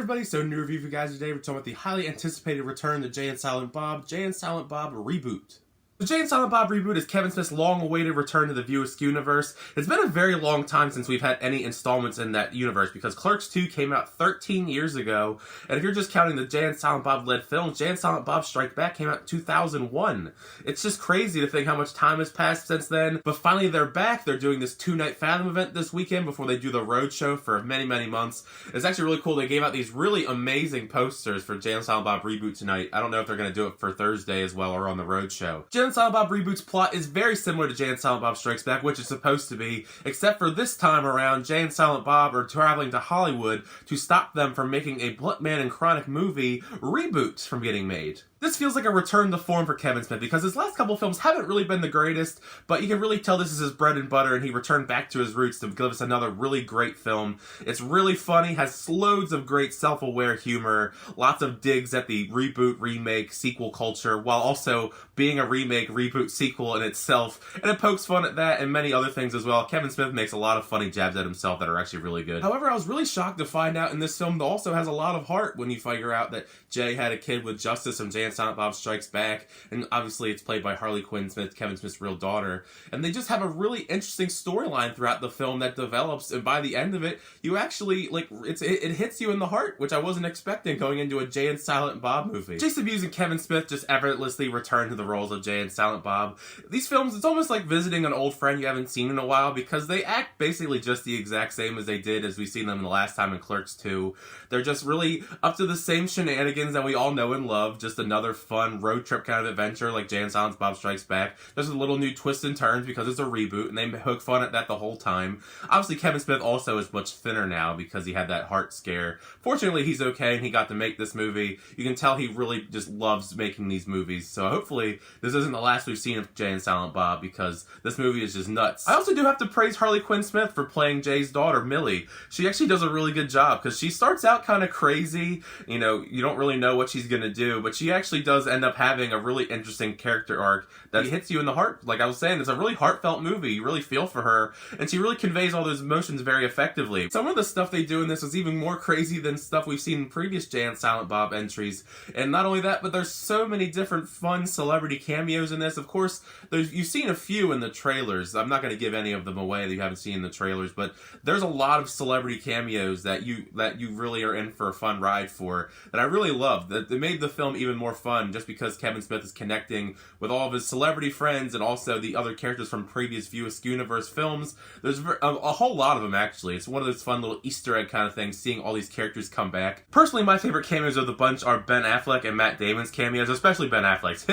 everybody, so new review for you guys today. We're talking about the highly anticipated return to Jay and Silent Bob, Jay and Silent Bob Reboot. The Jay and Silent Bob Reboot is Kevin Smith's long-awaited return to the View Askewniverse. It's been a very long time since we've had any installments in that universe because Clerks 2 came out 13 years ago, and if you're just counting the Jay and Silent Bob led films, Jay and Silent Bob Strike Back came out in 2001. It's just crazy to think how much time has passed since then, but finally they're back. They're doing this two-night Fathom event this weekend before they do the road show for many, many months. It's actually really cool. They gave out these really amazing posters for Jay and Silent Bob Reboot tonight. I don't know if they're going to do it for Thursday as well or on the road show. Jay and Silent Bob Reboot's plot is very similar to Jay and Silent Bob Strikes Back, which it's supposed to be, except for this time around, Jay and Silent Bob are traveling to Hollywood to stop them from making a Blunt Man and Chronic movie, Reboot, from getting made. This feels like a return to form for Kevin Smith because his last couple films haven't really been the greatest, but you can really tell this is his bread and butter and he returned back to his roots to give us another really great film. It's really funny, has loads of great self-aware humor, lots of digs at the reboot, remake, sequel culture, while also being a remake, reboot, sequel in itself, and it pokes fun at that and many other things as well. Kevin Smith makes a lot of funny jabs at himself that are actually really good. However, I was really shocked to find out in this film that also has a lot of heart when you figure out that Jay had a kid with Justice and Jay and Silent Bob Strikes Back, and obviously it's played by Harley Quinn Smith, Kevin Smith's real daughter, and they just have a really interesting storyline throughout the film that develops, and by the end of it, you actually, it hits you in the heart, which I wasn't expecting going into a Jay and Silent Bob movie. Jason Mewes and Kevin Smith just effortlessly return to the roles of Jay and Silent Bob. These films, it's almost like visiting an old friend you haven't seen in a while because they act basically just the exact same as they did as we seen them the last time in Clerks 2. They're just really up to the same shenanigans that we all know and love, just another fun road trip kind of adventure like Jay and Silent Bob Strikes Back. There's a little new twists and turns because it's a reboot and they poke fun at that the whole time. Obviously Kevin Smith also is much thinner now because he had that heart scare. Fortunately he's okay and he got to make this movie. You can tell he really just loves making these movies, so hopefully this isn't the last we've seen of Jay and Silent Bob because this movie is just nuts. I also do have to praise Harley Quinn Smith for playing Jay's daughter, Millie. She actually does a really good job because she starts out kind of crazy, you know, you don't really know what she's gonna do, but she actually does end up having a really interesting character arc that hits you in the heart. Like I was saying, it's a really heartfelt movie. You really feel for her, and she really conveys all those emotions very effectively. Some of the stuff they do in this is even more crazy than stuff we've seen in previous Jay and Silent Bob entries. And not only that, but there's so many different fun celebrity cameos in this. Of course, you've seen a few in the trailers. I'm not going to give any of them away that you haven't seen in the trailers, but there's a lot of celebrity cameos that you really are in for a fun ride for that I really love. That made the film even more fun just because Kevin Smith is connecting with all of his celebrity friends and also the other characters from previous View Askewniverse films. There's a whole lot of them, actually. It's one of those fun little Easter egg kind of things, seeing all these characters come back. Personally, my favorite cameos of the bunch are Ben Affleck and Matt Damon's cameos, especially Ben Affleck's.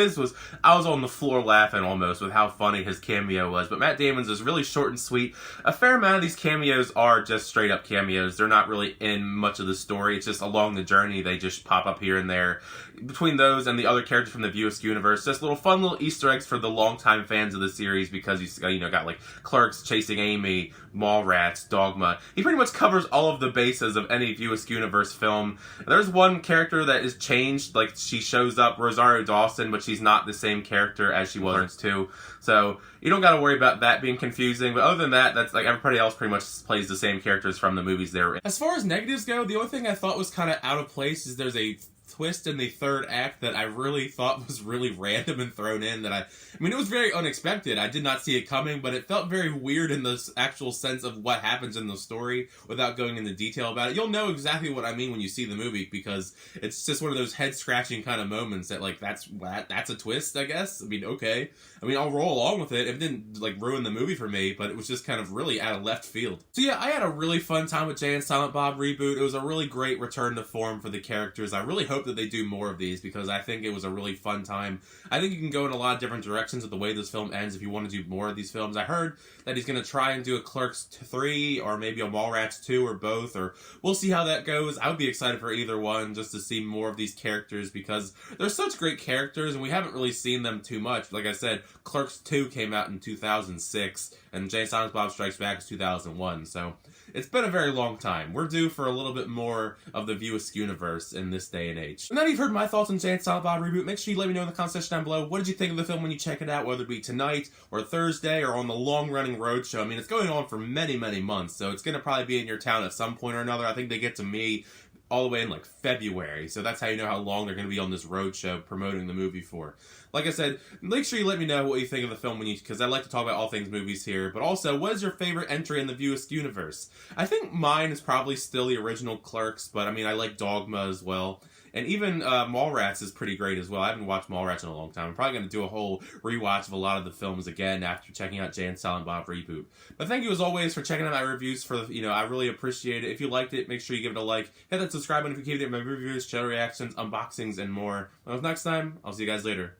I was on the floor laughing almost with how funny his cameo was, but Matt Damon's is really short and sweet. A fair amount of these cameos are just straight up cameos. They're not really in much of the story. It's just along the journey, they just pop up here and there. Between those and the other characters from the View Askewniverse, just little fun little Easter eggs for the longtime fans of the series because you got like Clerks, Chasing Amy, Mallrats, Dogma. He pretty much covers all of the bases of any View Askewniverse film. There's one character that is changed, like she shows up, Rosario Dawson, but she's not the same character as she was in Clerks 2. So you don't got to worry about that being confusing, but other than that, that's like everybody else pretty much plays the same characters from the movies they were in. As far as negatives go, the only thing I thought was kind of out of place is there's a twist in the third act that I really thought was really random and thrown in that I mean, it was very unexpected. I did not see it coming, but it felt very weird in the actual sense of what happens in the story without going into detail about it. You'll know exactly what I mean when you see the movie because it's just one of those head-scratching kind of moments that, like, that's a twist, I guess. I mean, okay. I mean, I'll roll along with it. It didn't, like, ruin the movie for me, but it was just kind of really out of left field. So yeah, I had a really fun time with Jay and Silent Bob Reboot. It was a really great return to form for the characters. I really hope that they do more of these because I think it was a really fun time. I think you can go in a lot of different directions with the way this film ends if you want to do more of these films. I heard that he's going to try and do a Clerks 3 or maybe a Mallrats 2 or both, or we'll see how that goes. I would be excited for either one just to see more of these characters because they're such great characters and we haven't really seen them too much. Like I said, Clerks 2 came out in 2006 and Jay and Silent Bob Strikes Back is 2001, so it's been a very long time. We're due for a little bit more of the View Askewniverse in this day and age. And now you've heard my thoughts on Jay and Silent Bob Reboot. Make sure you let me know in the comment section down below. What did you think of the film when you check it out, whether it be tonight or Thursday or on the long-running road show? I mean, it's going on for many, many months, so it's going to probably be in your town at some point or another. I think they get to me all the way in like February. So that's how you know how long they're going to be on this road show promoting the movie for. Like I said, make sure you let me know what you think of the film because I like to talk about all things movies here. But also, what is your favorite entry in the View Askewniverse? I think mine is probably still the original Clerks, but I mean, I like Dogma as well. And even Mallrats is pretty great as well. I haven't watched Mallrats in a long time. I'm probably going to do a whole rewatch of a lot of the films again after checking out Jay and Silent Bob Reboot. But thank you as always for checking out my reviews. I really appreciate it. If you liked it, make sure you give it a like. Hit that subscribe button if you keep getting my reviews, channel reactions, unboxings, and more. Until next time, I'll see you guys later.